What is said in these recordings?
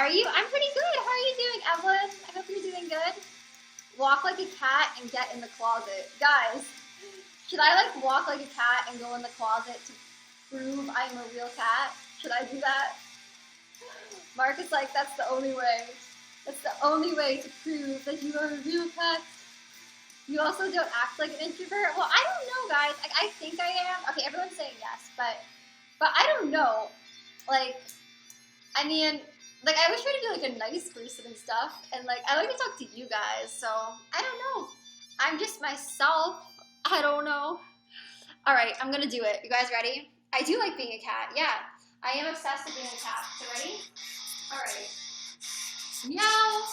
are you? I'm pretty good. How are you doing, Evelyn? I hope you're doing good. Walk like a cat and get in the closet. Guys, should I like walk like a cat and go in the closet to prove I'm a real cat? Should I do that? Mark is like, that's the only way. That's the only way to prove that you are a real cat. You also don't act like an introvert. Well, I don't know, guys. Like, I think I am. Okay, everyone's saying yes, but I don't know. Like, I mean, like, I always try to be like a nice person and stuff, and like, I like to talk to you guys. So I don't know. I'm just myself. I don't know. All right, I'm gonna do it. You guys ready? I do like being a cat. Yeah, I am obsessed with being a cat. So ready? All right. Meow.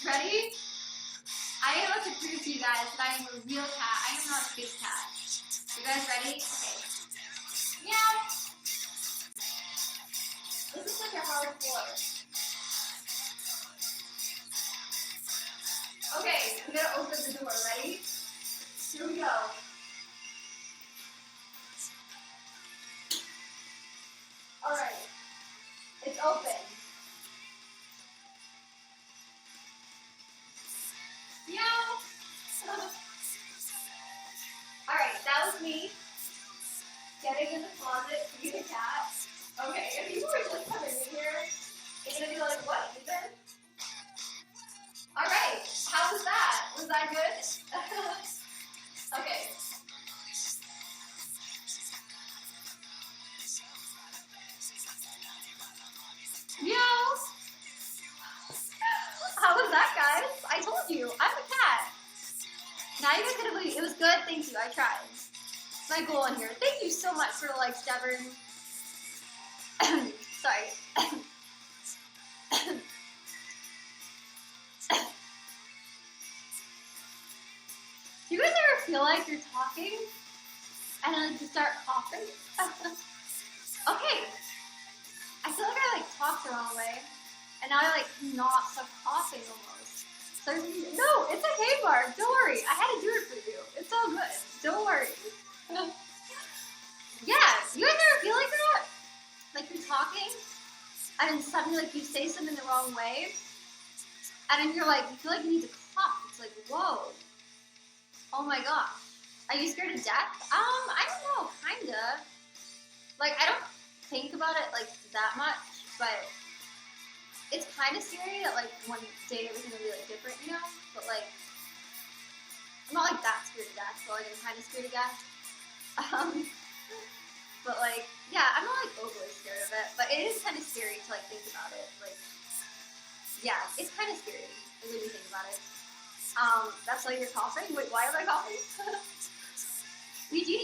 Ready? I am about to prove to you guys that I am a real cat. I am not a fake cat. You guys ready? Okay. Meow. This is like a hard floor. Okay, I'm gonna open the door. Ready? Here we go. All right. It's open. Alright, that was me getting in the closet to be the cat. Okay, if people were just coming in here, they're gonna be like, what, Ethan? Alright, how was that? Was that good? Okay. Meow! How was that, guys? I told you, I'm a cat. Now you guys gotta believe it was good. Thank you. I tried. It's my goal in here. Thank you so much for the likes, Devin. Sorry. Do you guys ever feel like you're talking and then you start coughing? Okay. I feel like I like talked the wrong way, and now I like not stop coughing almost. So, no, it's okay, Mark. Don't worry. I had to do it for you. It's all good. Don't worry. Yeah, you guys ever feel like that? Like you're talking, and then suddenly like you say something the wrong way, and then you're like, you feel like you need to cough. It's like, whoa. Oh my gosh. Are you scared of death? I don't know, kinda. Like, I don't think about it like that much, but it's kind of scary that, like, one day everything will be, like, different, you know? But, like, I'm not, like, that scared of death, but, like, I'm kind of scared of death. But, like, yeah, I'm not, like, overly scared of it, but it is kind of scary to, like, think about it. Like, yeah, it's kind of scary when you think about it. That's why you're coughing? Wait, why am I coughing? Eugenia